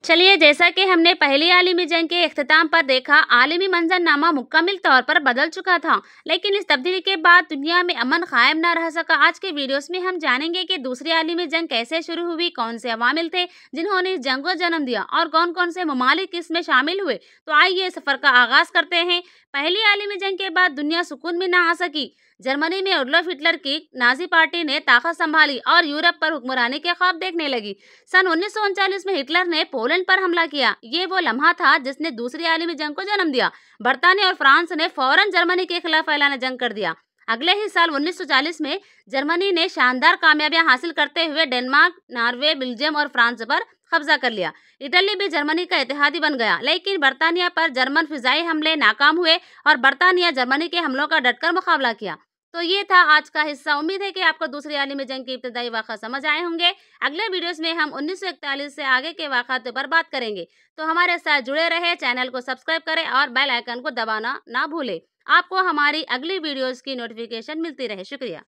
चलिए, जैसा कि हमने पहली आलमी जंग के इख्तिताम पर देखा, आलमी मंजरनामा मुकम्मल तौर पर बदल चुका था। लेकिन इस तब्दीली के बाद दुनिया में अमन कायम न रह सका। आज के वीडियोस में हम जानेंगे कि दूसरी आलमी जंग कैसे शुरू हुई, कौन से अवामिल थे जिन्होंने इस जंग को जन्म दिया और कौन कौन से ममालिक इसमें शामिल हुए। तो आइए सफर का आगाज करते हैं। पहली आलमी जंग के बाद दुनिया सुकून में न आ सकी। जर्मनी में एडोल्फ हिटलर की नाजी पार्टी ने ताकत संभाली और यूरोप पर हुक्मरानी के ख्वाब देखने लगी। सन 1939 में हिटलर ने पोलैंड पर हमला किया। ये वो लम्हा था जिसने दूसरी आलमी जंग को जन्म दिया। बरतानिया और फ्रांस ने फौरन जर्मनी के खिलाफ ऐलान जंग कर दिया। अगले ही साल 1940 में जर्मनी ने शानदार कामयाबियां हासिल करते हुए डेनमार्क, नॉर्वे, बेल्जियम और फ्रांस पर कब्जा कर लिया। इटली भी जर्मनी का इत्तेहादी बन गया, लेकिन बरतानिया पर जर्मन फिजाई हमले नाकाम हुए और बरतानिया जर्मनी के हमलों का डटकर मुकाबला किया। तो ये था आज का हिस्सा। उम्मीद है कि आपको दूसरी आलमी जंग के इब्तदाई वाक़ा समझ आए होंगे। अगले वीडियोस में हम 1941 से आगे के वाक़ात पर बात करेंगे। तो हमारे साथ जुड़े रहे, चैनल को सब्सक्राइब करें और बेल आइकन को दबाना ना भूलें। आपको हमारी अगली वीडियोस की नोटिफिकेशन मिलती रहे। शुक्रिया।